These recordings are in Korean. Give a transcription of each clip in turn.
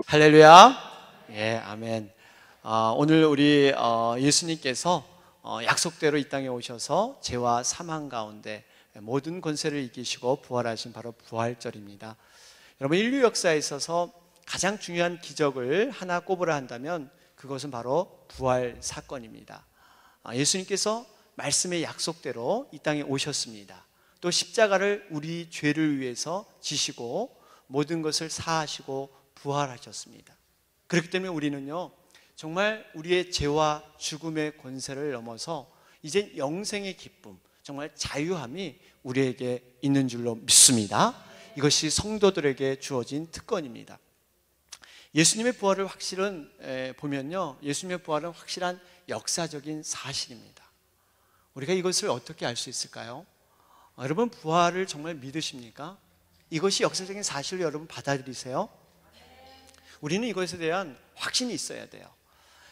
할렐루야. 예, 아멘. 오늘 우리 예수님께서 약속대로 이 땅에 오셔서 죄와 사망 가운데 모든 권세를 이기시고 부활하신 바로 부활절입니다. 여러분, 인류 역사에 있어서 가장 중요한 기적을 하나 꼽으라 한다면 그것은 바로 부활 사건입니다. 예수님께서 말씀의 약속대로 이 땅에 오셨습니다. 또 십자가를 우리 죄를 위해서 지시고 모든 것을 사하시고 부활하셨습니다. 그렇기 때문에 우리는요, 정말 우리의 죄와 죽음의 권세를 넘어서 이제 영생의 기쁨, 정말 자유함이 우리에게 있는 줄로 믿습니다. 이것이 성도들에게 주어진 특권입니다. 예수님의 부활을 보면요, 예수님의 부활은 확실한 역사적인 사실입니다. 우리가 이것을 어떻게 알 수 있을까요? 여러분, 부활을 정말 믿으십니까? 이것이 역사적인 사실을 여러분 받아들이세요? 우리는 이것에 대한 확신이 있어야 돼요.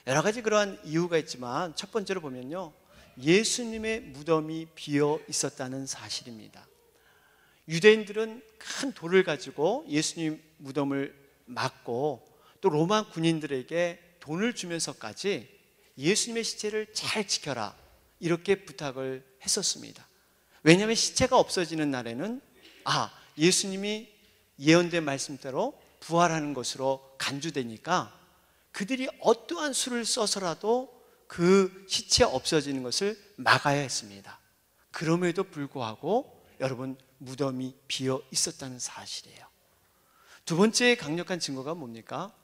여러 가지 그러한 이유가 있지만 첫 번째로 보면요, 예수님의 무덤이 비어 있었다는 사실입니다. 유대인들은 큰 돌을 가지고 예수님 무덤을 막고 또 로마 군인들에게 돈을 주면서까지 예수님의 시체를 잘 지켜라 이렇게 부탁을 했었습니다. 왜냐하면 시체가 없어지는 날에는 예수님이 예언된 말씀대로 부활하는 것으로 간주되니까 그들이 어떠한 수를 써서라도 그 시체 없어지는 것을 막아야 했습니다. 그럼에도 불구하고 여러분, 무덤이 비어 있었다는 사실이에요. 두 번째 강력한 증거가 뭡니까?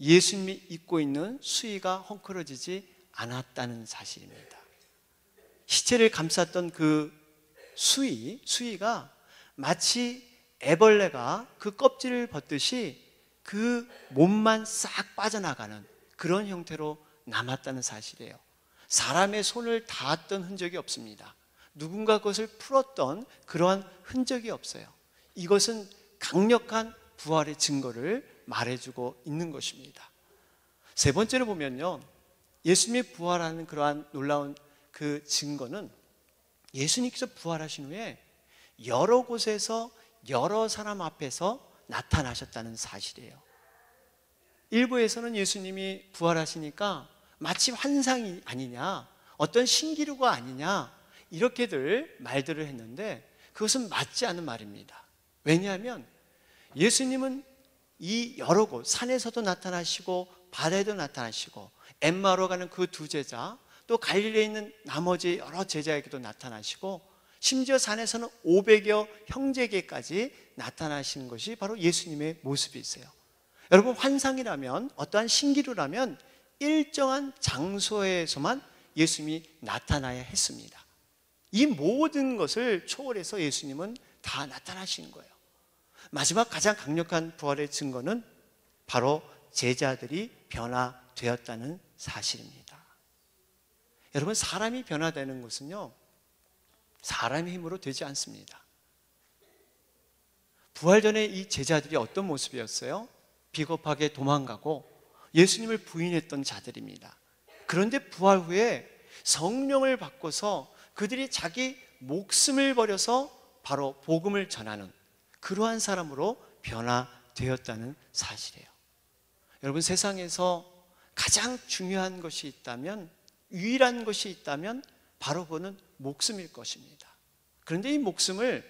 예수님이 입고 있는 수의가 헝클어지지 않았다는 사실입니다. 시체를 감쌌던 그 수의가 마치 애벌레가 그 껍질을 벗듯이 그 몸만 싹 빠져나가는 그런 형태로 남았다는 사실이에요. 사람의 손을 닿았던 흔적이 없습니다. 누군가 그것을 풀었던 그러한 흔적이 없어요. 이것은 강력한 부활의 증거를 말해주고 있는 것입니다. 세 번째로 보면요, 예수님이 부활하는 그러한 놀라운 그 증거는 예수님께서 부활하신 후에 여러 곳에서 여러 사람 앞에서 나타나셨다는 사실이에요. 일부에서는 예수님이 부활하시니까 마치 환상이 아니냐, 어떤 신기루가 아니냐, 이렇게들 말들을 했는데 그것은 맞지 않은 말입니다. 왜냐하면 예수님은 이 여러 곳, 산에서도 나타나시고 바다에도 나타나시고 엠마오로 가는 그 두 제자, 또 갈릴리에 있는 나머지 여러 제자에게도 나타나시고 심지어 산에서는 500여 형제에게까지 나타나시는 것이 바로 예수님의 모습이세요. 여러분, 환상이라면, 어떠한 신기루라면 일정한 장소에서만 예수님이 나타나야 했습니다. 이 모든 것을 초월해서 예수님은 다 나타나신 거예요. 마지막 가장 강력한 부활의 증거는 바로 제자들이 변화되었다는 사실입니다. 여러분, 사람이 변화되는 것은요, 사람의 힘으로 되지 않습니다. 부활 전에 이 제자들이 어떤 모습이었어요? 비겁하게 도망가고 예수님을 부인했던 자들입니다. 그런데 부활 후에 성령을 받고서 그들이 자기 목숨을 버려서 바로 복음을 전하는 그러한 사람으로 변화되었다는 사실이에요. 여러분, 세상에서 가장 중요한 것이 있다면, 유일한 것이 있다면 바로 그거는 목숨일 것입니다. 그런데 이 목숨을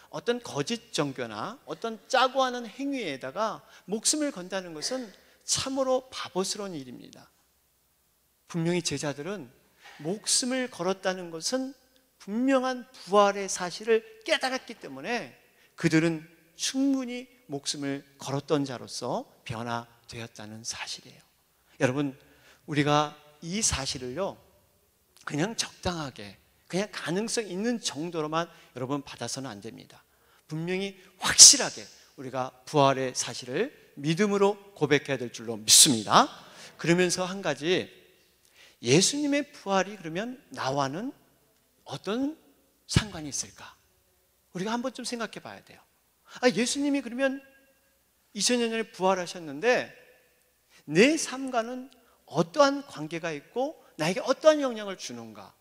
어떤 거짓 종교나 어떤 짜고 하는 행위에다가 목숨을 건다는 것은 참으로 바보스러운 일입니다. 분명히 제자들은 목숨을 걸었다는 것은 분명한 부활의 사실을 깨달았기 때문에 그들은 충분히 목숨을 걸었던 자로서 변화되었다는 사실이에요. 여러분, 우리가 이 사실을요, 그냥 적당하게, 그냥 가능성 있는 정도로만 여러분 받아서는 안 됩니다. 분명히 확실하게 우리가 부활의 사실을 믿음으로 고백해야 될 줄로 믿습니다. 그러면서 한 가지, 예수님의 부활이 그러면 나와는 어떤 상관이 있을까? 우리가 한번 좀 생각해 봐야 돼요. 예수님이 그러면 2000년 전에 부활하셨는데 내 삶과는 어떠한 관계가 있고 나에게 어떠한 영향을 주는가?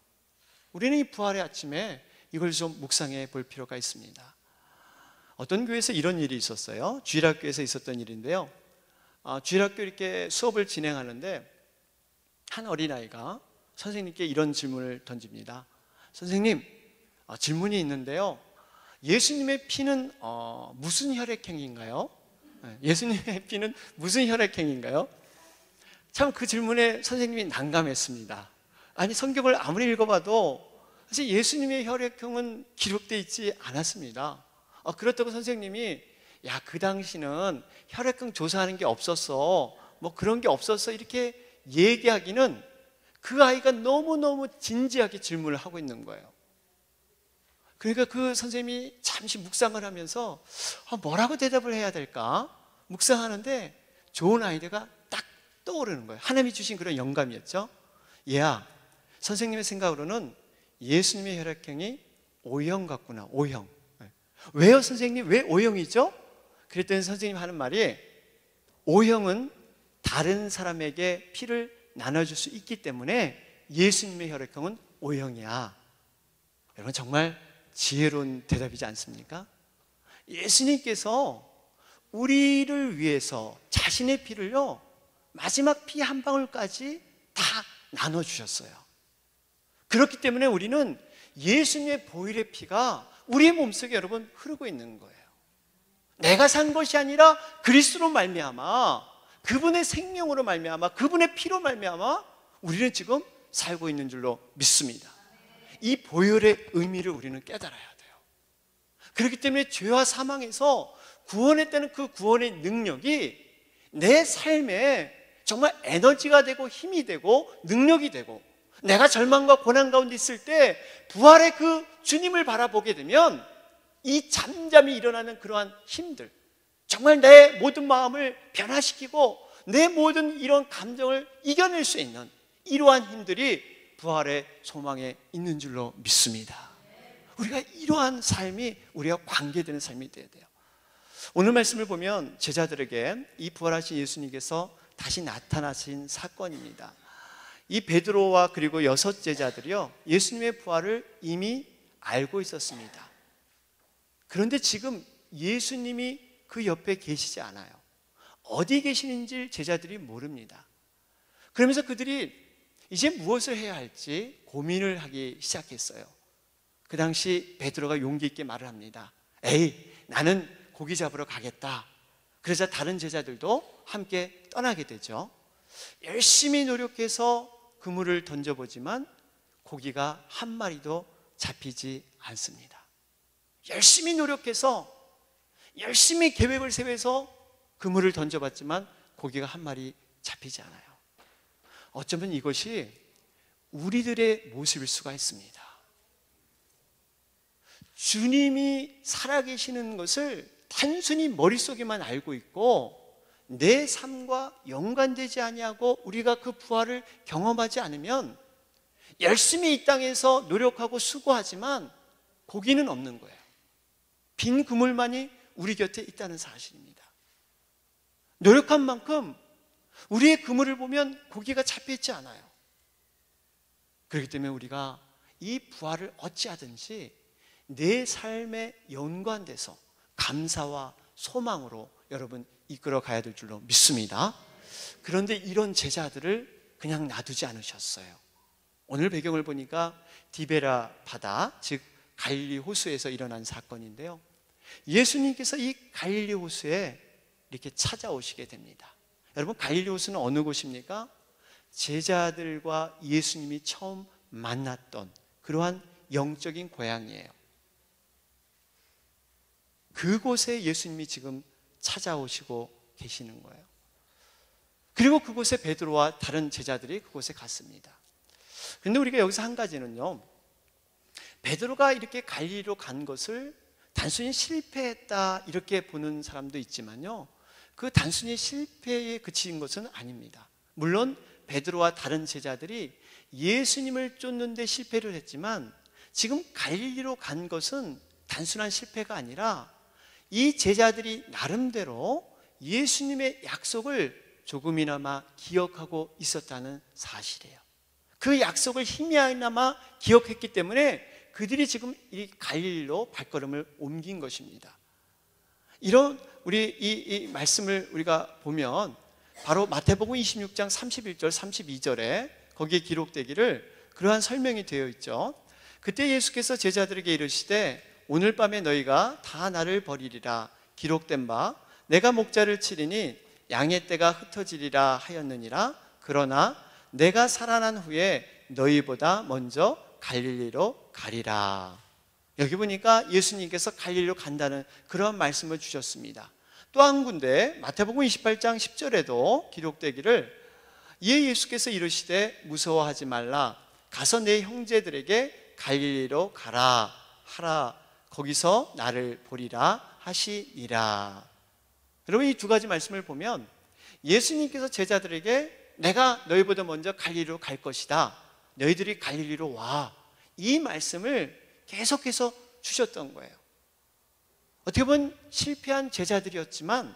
우리는 이 부활의 아침에 이걸 좀 묵상해 볼 필요가 있습니다. 어떤 교회에서 이런 일이 있었어요. 주일학교에서 있었던 일인데요, 주일학교 이렇게 수업을 진행하는데 한 어린아이가 선생님께 이런 질문을 던집니다. 선생님, 질문이 있는데요. 예수님의 피는 무슨 혈액형인가요? 예수님의 피는 무슨 혈액형인가요? 참 그 질문에 선생님이 난감했습니다. 아니, 성경을 아무리 읽어봐도 사실 예수님의 혈액형은 기록되어 있지 않았습니다. 그렇다고 선생님이 그 당시는 혈액형 조사하는 게 없었어, 뭐 그런 게 없었어, 이렇게 얘기하기는 그 아이가 너무너무 진지하게 질문을 하고 있는 거예요. 그러니까 그 선생님이 잠시 묵상을 하면서 뭐라고 대답을 해야 될까 묵상하는데 좋은 아이디어가 딱 떠오르는 거예요. 하나님이 주신 그런 영감이었죠. 얘야, 선생님의 생각으로는 예수님의 혈액형이 O형 같구나. O형. 왜요 선생님? 왜 O형이죠? 그랬더니 선생님 하는 말이 O형은 다른 사람에게 피를 나눠줄 수 있기 때문에 예수님의 혈액형은 O형이야. 여러분, 정말 지혜로운 대답이지 않습니까? 예수님께서 우리를 위해서 자신의 피를요, 마지막 피 한 방울까지 다 나눠주셨어요. 그렇기 때문에 우리는 예수님의 보혈의 피가 우리의 몸속에 여러분 흐르고 있는 거예요. 내가 산 것이 아니라 그리스도로 말미암아, 그분의 생명으로 말미암아, 그분의 피로 말미암아 우리는 지금 살고 있는 줄로 믿습니다. 이 보혈의 의미를 우리는 깨달아야 돼요. 그렇기 때문에 죄와 사망에서 구원했다는 그 구원의 능력이 내 삶에 정말 에너지가 되고 힘이 되고 능력이 되고, 내가 절망과 고난 가운데 있을 때 부활의 그 주님을 바라보게 되면 이 잠잠히 일어나는 그러한 힘들, 정말 내 모든 마음을 변화시키고 내 모든 이런 감정을 이겨낼 수 있는 이러한 힘들이 부활의 소망에 있는 줄로 믿습니다. 우리가 이러한 삶이 우리가 관계되는 삶이 되어야 돼요. 오늘 말씀을 보면 제자들에게 이 부활하신 예수님께서 다시 나타나신 사건입니다. 이 베드로와 그리고 6 제자들이요, 예수님의 부활을 이미 알고 있었습니다. 그런데 지금 예수님이 그 옆에 계시지 않아요. 어디 계시는지 제자들이 모릅니다. 그러면서 그들이 이제 무엇을 해야 할지 고민을 하기 시작했어요. 그 당시 베드로가 용기 있게 말을 합니다. 에이, 나는 고기 잡으러 가겠다. 그러자 다른 제자들도 함께 떠나게 되죠. 열심히 노력해서 그물을 던져보지만 고기가 한 마리도 잡히지 않습니다. 열심히 노력해서 열심히 계획을 세워서 그물을 던져봤지만 고기가 한 마리 잡히지 않아요. 어쩌면 이것이 우리들의 모습일 수가 있습니다. 주님이 살아계시는 것을 단순히 머릿속에만 알고 있고 내 삶과 연관되지 아니하고 우리가 그 부활을 경험하지 않으면 열심히 이 땅에서 노력하고 수고하지만 고기는 없는 거예요. 빈 그물만이 우리 곁에 있다는 사실입니다. 노력한 만큼 우리의 그물을 보면 고기가 잡혀있지 않아요. 그렇기 때문에 우리가 이 부활을 어찌하든지 내 삶에 연관돼서 감사와 소망으로 여러분 이끌어 가야 될 줄로 믿습니다. 그런데 이런 제자들을 그냥 놔두지 않으셨어요. 오늘 배경을 보니까 디베라 바다, 즉 갈릴리 호수에서 일어난 사건인데요, 예수님께서 이 갈릴리 호수에 이렇게 찾아오시게 됩니다. 여러분, 갈릴리 호수는 어느 곳입니까? 제자들과 예수님이 처음 만났던 그러한 영적인 고향이에요. 그곳에 예수님이 지금 찾아오시고 계시는 거예요. 그리고 그곳에 베드로와 다른 제자들이 그곳에 갔습니다. 그런데 우리가 여기서 한 가지는요, 베드로가 이렇게 갈릴리로 간 것을 단순히 실패했다 이렇게 보는 사람도 있지만요, 그 단순히 실패에 그친 것은 아닙니다. 물론 베드로와 다른 제자들이 예수님을 쫓는데 실패를 했지만 지금 갈릴리로 간 것은 단순한 실패가 아니라 이 제자들이 나름대로 예수님의 약속을 조금이나마 기억하고 있었다는 사실이에요. 그 약속을 희미하나마 기억했기 때문에 그들이 지금 이 갈릴리로 발걸음을 옮긴 것입니다. 이런 우리 이 말씀을 우리가 보면 바로 마태복음 26장 31절 32절에 거기에 기록되기를 그러한 설명이 되어 있죠. 그때 예수께서 제자들에게 이르시되 오늘 밤에 너희가 다 나를 버리리라. 기록된 바 내가 목자를 치리니 양의 떼가 흩어지리라 하였느니라. 그러나 내가 살아난 후에 너희보다 먼저 갈릴리로 가리라. 여기 보니까 예수님께서 갈릴리로 간다는 그런 말씀을 주셨습니다. 또 한 군데 마태복음 28장 10절에도 기록되기를 이에 예수께서 이르시되 무서워하지 말라. 가서 내 형제들에게 갈릴리로 가라 하라. 거기서 나를 보리라 하시니라. 여러분, 이 두 가지 말씀을 보면 예수님께서 제자들에게 내가 너희보다 먼저 갈릴리로 갈 것이다, 너희들이 갈릴리로 와, 이 말씀을 계속해서 주셨던 거예요. 어떻게 보면 실패한 제자들이었지만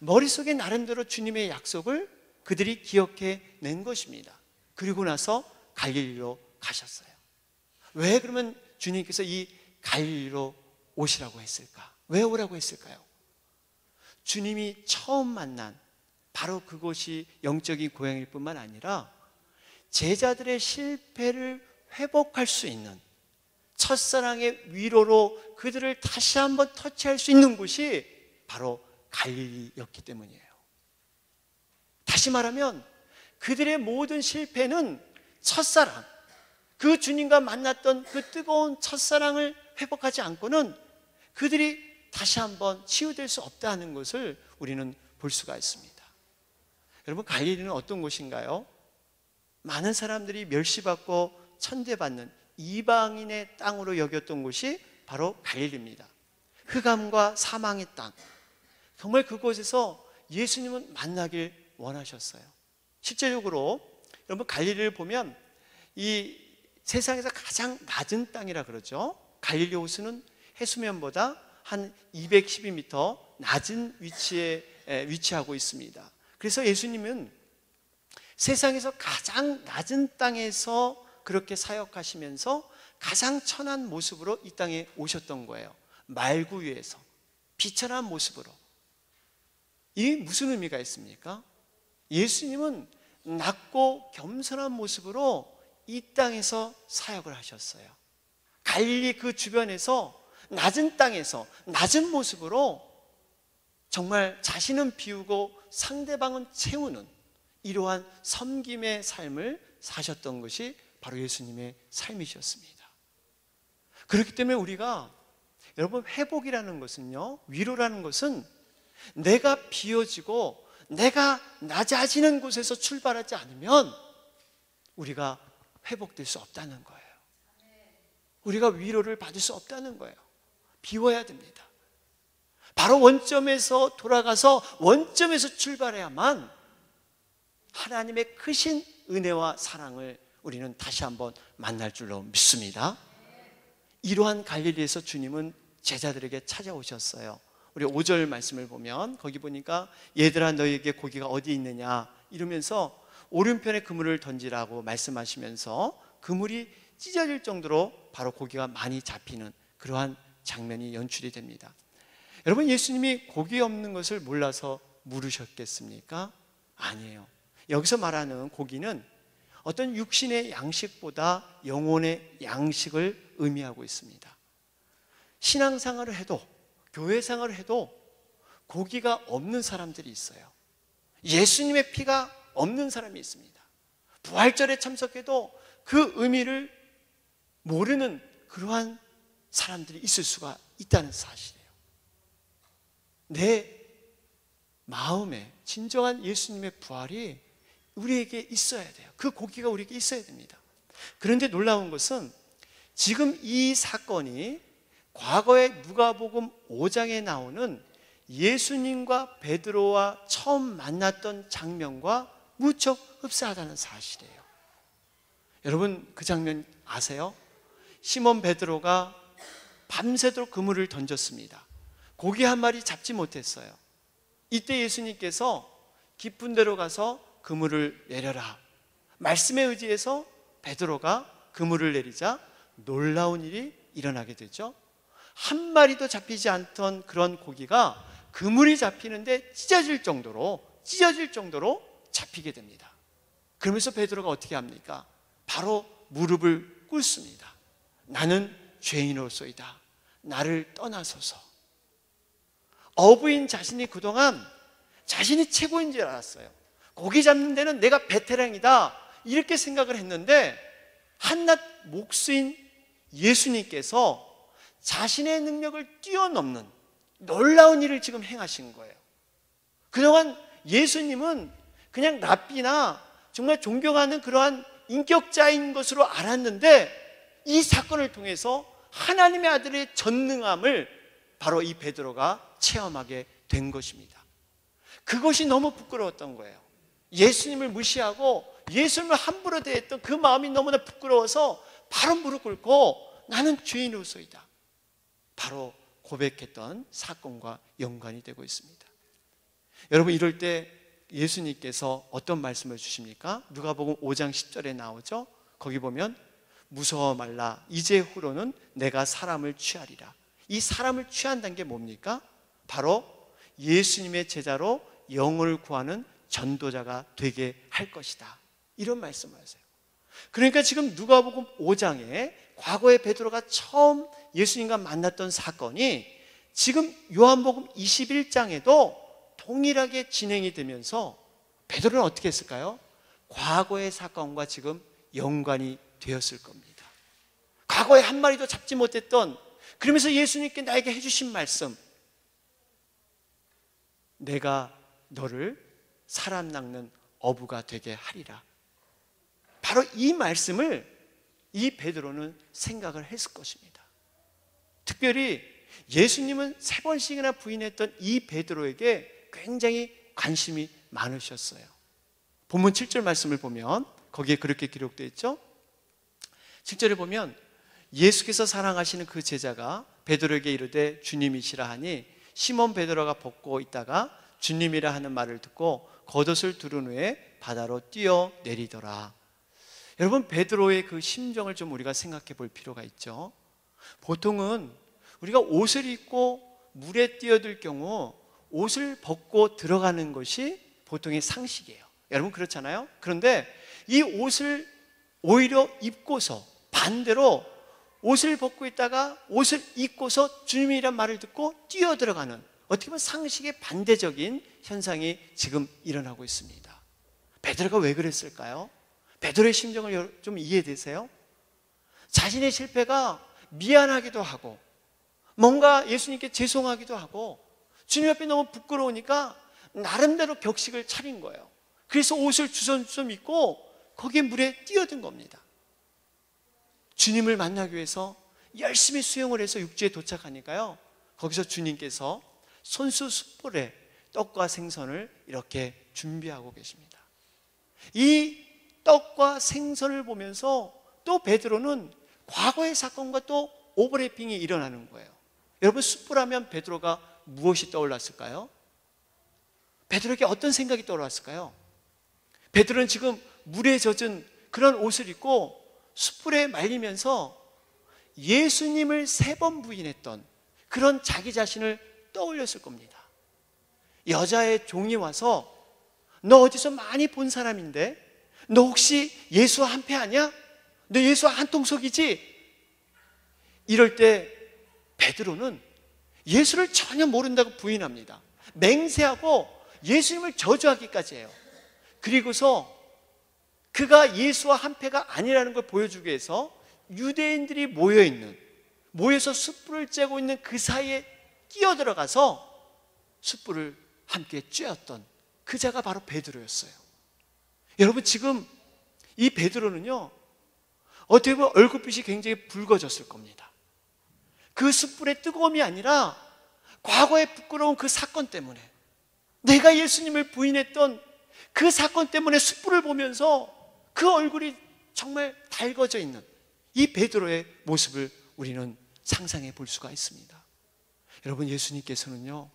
머릿속에 나름대로 주님의 약속을 그들이 기억해 낸 것입니다. 그리고 나서 갈릴리로 가셨어요. 왜 그러면 주님께서 이 갈릴리로 오시라고 했을까? 왜 오라고 했을까요? 주님이 처음 만난 바로 그곳이 영적인 고향일 뿐만 아니라 제자들의 실패를 회복할 수 있는, 첫사랑의 위로로 그들을 다시 한번 터치할 수 있는 곳이 바로 갈릴리였기 때문이에요. 다시 말하면 그들의 모든 실패는 첫사랑, 그 주님과 만났던 그 뜨거운 첫사랑을 회복하지 않고는 그들이 다시 한번 치유될 수 없다는 것을 우리는 볼 수가 있습니다. 여러분, 갈릴리는 어떤 곳인가요? 많은 사람들이 멸시받고 천대받는 이방인의 땅으로 여겼던 곳이 바로 갈릴리입니다. 흑암과 사망의 땅, 정말 그곳에서 예수님은 만나길 원하셨어요. 실제적으로 여러분, 갈릴리를 보면 이 세상에서 가장 낮은 땅이라 그러죠. 갈릴리 호수는 해수면보다 한 212m 낮은 위치에 위치하고 있습니다. 그래서 예수님은 세상에서 가장 낮은 땅에서 그렇게 사역하시면서 가장 천한 모습으로 이 땅에 오셨던 거예요. 말구 위에서 비천한 모습으로. 이게 무슨 의미가 있습니까? 예수님은 낮고 겸손한 모습으로 이 땅에서 사역을 하셨어요. 갈릴리 그 주변에서 낮은 땅에서 낮은 모습으로 정말 자신은 비우고 상대방은 채우는 이러한 섬김의 삶을 사셨던 것이 바로 예수님의 삶이셨습니다. 그렇기 때문에 우리가, 여러분, 회복이라는 것은요, 위로라는 것은 내가 비워지고 내가 낮아지는 곳에서 출발하지 않으면 우리가 회복될 수 없다는 거예요. 우리가 위로를 받을 수 없다는 거예요. 비워야 됩니다. 바로 원점에서 돌아가서 원점에서 출발해야만 하나님의 크신 은혜와 사랑을 우리는 다시 한번 만날 줄로 믿습니다. 이러한 갈릴리에서 주님은 제자들에게 찾아오셨어요. 우리 5절 말씀을 보면 거기 보니까 얘들아 너희에게 고기가 어디 있느냐 이러면서 오른편에 그물을 던지라고 말씀하시면서 그물이 찢어질 정도로 바로 고기가 많이 잡히는 그러한 장면이 연출이 됩니다. 여러분, 예수님이 고기 없는 것을 몰라서 물으셨겠습니까? 아니에요. 여기서 말하는 고기는 어떤 육신의 양식보다 영혼의 양식을 의미하고 있습니다. 신앙생활을 해도 교회생활을 해도 고기가 없는 사람들이 있어요. 예수님의 피가 없는 사람이 있습니다. 부활절에 참석해도 그 의미를 모르는 그러한 사람들이 있을 수가 있다는 사실이에요. 내 마음에 진정한 예수님의 부활이 우리에게 있어야 돼요. 그 고기가 우리에게 있어야 됩니다. 그런데 놀라운 것은 지금 이 사건이 과거에 누가복음 5장에 나오는 예수님과 베드로와 처음 만났던 장면과 무척 흡사하다는 사실이에요. 여러분, 그 장면 아세요? 시몬 베드로가 밤새도록 그물을 던졌습니다. 고기 한 마리 잡지 못했어요. 이때 예수님께서 깊은 데로 가서 그물을 내려라, 말씀에 의지해서 베드로가 그물을 내리자 놀라운 일이 일어나게 되죠. 한 마리도 잡히지 않던 그런 고기가 그물이 잡히는데 찢어질 정도로 찢어질 정도로 잡히게 됩니다. 그러면서 베드로가 어떻게 합니까? 바로 무릎을 꿇습니다. 나는 죄인으로소이다. 나를 떠나소서. 어부인 자신이 그동안 자신이 최고인 줄 알았어요. 고기 잡는 데는 내가 베테랑이다 이렇게 생각을 했는데 한낱 목수인 예수님께서 자신의 능력을 뛰어넘는 놀라운 일을 지금 행하신 거예요. 그동안 예수님은 그냥 랍비나 정말 존경하는 그러한 인격자인 것으로 알았는데 이 사건을 통해서 하나님의 아들의 전능함을 바로 이 베드로가 체험하게 된 것입니다. 그것이 너무 부끄러웠던 거예요. 예수님을 무시하고 예수님을 함부로 대했던 그 마음이 너무나 부끄러워서 바로 무릎 꿇고 나는 죄인으로소이다 바로 고백했던 사건과 연관이 되고 있습니다. 여러분, 이럴 때 예수님께서 어떤 말씀을 주십니까? 누가복음 5장 10절에 나오죠. 거기 보면 무서워 말라 이제 후로는 내가 사람을 취하리라. 이 사람을 취한다는 게 뭡니까? 바로 예수님의 제자로 영혼을 구하는 전도자가 되게 할 것이다, 이런 말씀을 하세요. 그러니까 지금 누가복음 5장에 과거에 베드로가 처음 예수님과 만났던 사건이 지금 요한복음 21장에도 동일하게 진행이 되면서 베드로는 어떻게 했을까요? 과거의 사건과 지금 연관이 되었을 겁니다. 과거에 한 마리도 잡지 못했던, 그러면서 예수님께 나에게 해주신 말씀, 내가 너를 사람 낚는 어부가 되게 하리라. 바로 이 말씀을 이 베드로는 생각을 했을 것입니다. 특별히 예수님은 3번씩이나 부인했던 이 베드로에게 굉장히 관심이 많으셨어요. 본문 7절 말씀을 보면 거기에 그렇게 기록되어 있죠. 7절에 보면 예수께서 사랑하시는 그 제자가 베드로에게 이르되 주님이시라 하니 시몬 베드로가 벗고 있다가 주님이라 하는 말을 듣고 겉옷을 두른 후에 바다로 뛰어내리더라. 여러분, 베드로의 그 심정을 좀 우리가 생각해 볼 필요가 있죠. 보통은 우리가 옷을 입고 물에 뛰어들 경우 옷을 벗고 들어가는 것이 보통의 상식이에요. 여러분, 그렇잖아요? 그런데 이 옷을 오히려 입고서 반대로 옷을 벗고 있다가 옷을 입고서 주님이란 말을 듣고 뛰어들어가는, 어떻게 보면 상식의 반대적인 현상이 지금 일어나고 있습니다. 베드로가 왜 그랬을까요? 베드로의 심정을 좀 이해되세요? 자신의 실패가 미안하기도 하고 뭔가 예수님께 죄송하기도 하고 주님 앞에 너무 부끄러우니까 나름대로 격식을 차린 거예요. 그래서 옷을 주섬주섬 입고 거기에 물에 뛰어든 겁니다. 주님을 만나기 위해서 열심히 수영을 해서 육지에 도착하니까요, 거기서 주님께서 손수 숯불에 떡과 생선을 이렇게 준비하고 계십니다. 이 떡과 생선을 보면서 또 베드로는 과거의 사건과 또 오버래핑이 일어나는 거예요. 여러분, 숯불하면 베드로가 무엇이 떠올랐을까요? 베드로에게 어떤 생각이 떠올랐을까요? 베드로는 지금 물에 젖은 그런 옷을 입고 숯불에 말리면서 예수님을 3번 부인했던 그런 자기 자신을 떠올렸을 겁니다. 여자의 종이 와서 너 어디서 많이 본 사람인데 너 혹시 예수와 한패 아니야? 너 예수와 한통속이지? 이럴 때 베드로는 예수를 전혀 모른다고 부인합니다. 맹세하고 예수님을 저주하기까지 해요. 그리고서 그가 예수와 한패가 아니라는 걸 보여주기 위해서 유대인들이 모여서 숯불을 쬐고 있는 그 사이에 끼어들어가서 숯불을 함께 쬐었던 그 자가 바로 베드로였어요. 여러분, 지금 이 베드로는요, 어떻게 보면 얼굴빛이 굉장히 붉어졌을 겁니다. 그 숯불의 뜨거움이 아니라 과거의 부끄러운 그 사건 때문에, 내가 예수님을 부인했던 그 사건 때문에 숯불을 보면서 그 얼굴이 정말 달궈져 있는 이 베드로의 모습을 우리는 상상해 볼 수가 있습니다. 여러분, 예수님께서는요,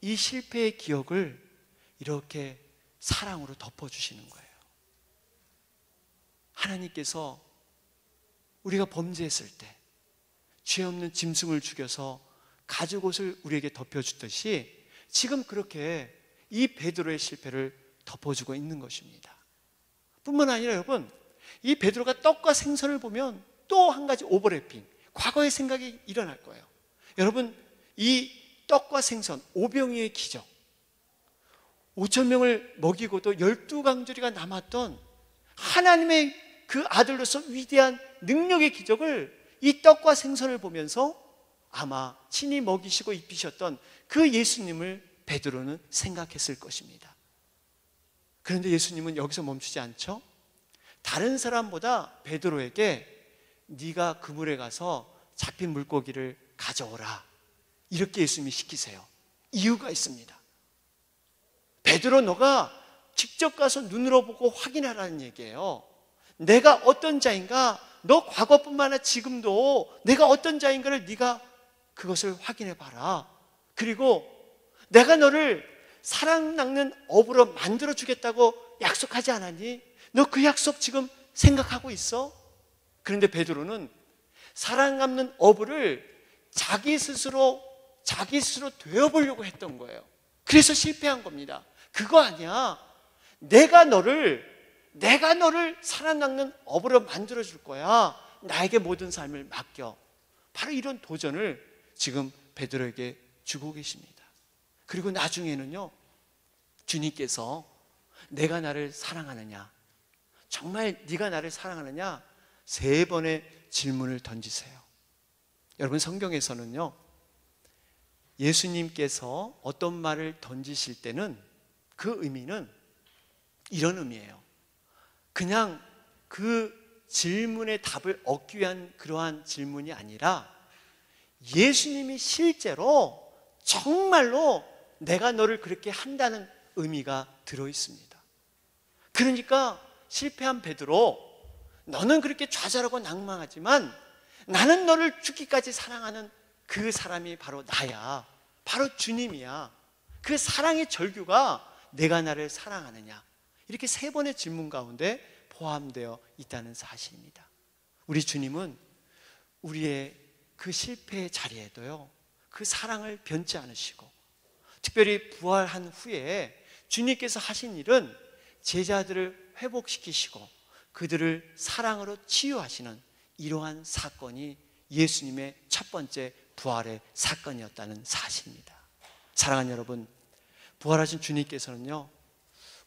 이 실패의 기억을 이렇게 사랑으로 덮어주시는 거예요. 하나님께서 우리가 범죄했을 때 죄 없는 짐승을 죽여서 가죽옷을 우리에게 덮여주듯이 지금 그렇게 이 베드로의 실패를 덮어주고 있는 것입니다. 뿐만 아니라 여러분, 이 베드로가 떡과 생선을 보면 또 한 가지 오버래핑, 과거의 생각이 일어날 거예요. 여러분, 이 떡과 생선, 오병이의 기적, 5천 명을 먹이고도 12강조리가 남았던 하나님의 그 아들로서 위대한 능력의 기적을 이 떡과 생선을 보면서 아마 친히 먹이시고 입히셨던 그 예수님을 베드로는 생각했을 것입니다. 그런데 예수님은 여기서 멈추지 않죠. 다른 사람보다 베드로에게 네가 그물에 가서 잡힌 물고기를 가져오라, 이렇게 예수님이 시키세요. 이유가 있습니다. 베드로, 너가 직접 가서 눈으로 보고 확인하라는 얘기예요. 내가 어떤 자인가, 너 과거뿐만 아니라 지금도 내가 어떤 자인가를 네가 그것을 확인해 봐라. 그리고 내가 너를 사랑 낚는 어부로 만들어 주겠다고 약속하지 않았니? 너 그 약속 지금 생각하고 있어? 그런데 베드로는 사랑 낚는 어부를 자기 스스로 되어보려고 했던 거예요. 그래서 실패한 겁니다. 그거 아니야. 내가 너를 사랑 낚는 어부로 만들어 줄 거야. 나에게 모든 삶을 맡겨. 바로 이런 도전을 지금 베드로에게 주고 계십니다. 그리고 나중에는요, 주님께서 내가 나를 사랑하느냐, 정말 네가 나를 사랑하느냐, 3번의 질문을 던지세요. 여러분, 성경에서는요, 예수님께서 어떤 말을 던지실 때는 그 의미는 이런 의미예요. 그냥 그 질문의 답을 얻기 위한 그러한 질문이 아니라 예수님이 실제로 정말로 내가 너를 그렇게 한다는 의미가 들어 있습니다. 그러니까 실패한 베드로, 너는 그렇게 좌절하고 낭망하지만 나는 너를 죽기까지 사랑하는 그 사람이 바로 나야. 바로 주님이야. 그 사랑의 절규가 내가 나를 사랑하느냐, 이렇게 3번의 질문 가운데 포함되어 있다는 사실입니다. 우리 주님은 우리의 그 실패의 자리에도요, 그 사랑을 변치 않으시고, 특별히 부활한 후에 주님께서 하신 일은 제자들을 회복시키시고 그들을 사랑으로 치유하시는 이러한 사건이 예수님의 첫 번째 부활의 사건이었다는 사실입니다. 사랑하는 여러분, 부활하신 주님께서는요,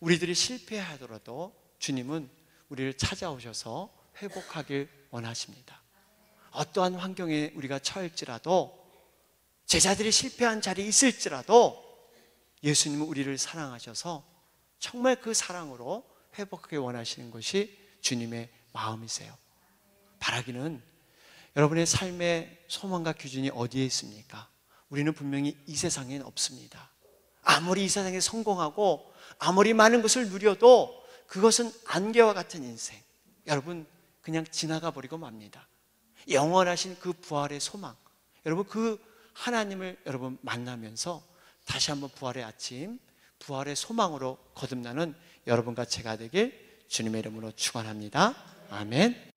우리들이 실패하더라도 주님은 우리를 찾아오셔서 회복하길 원하십니다. 어떠한 환경에 우리가 처할지라도, 제자들이 실패한 자리에 있을지라도 예수님은 우리를 사랑하셔서 정말 그 사랑으로 회복하길 원하시는 것이 주님의 마음이세요. 바라기는 여러분의 삶의 소망과 기준이 어디에 있습니까? 우리는 분명히 이 세상엔 없습니다. 아무리 이 세상에 성공하고 아무리 많은 것을 누려도 그것은 안개와 같은 인생, 여러분 그냥 지나가 버리고 맙니다. 영원하신 그 부활의 소망, 여러분 그 하나님을 여러분 만나면서 다시 한번 부활의 아침, 부활의 소망으로 거듭나는 여러분과 제가 되길 주님의 이름으로 축원합니다. 아멘.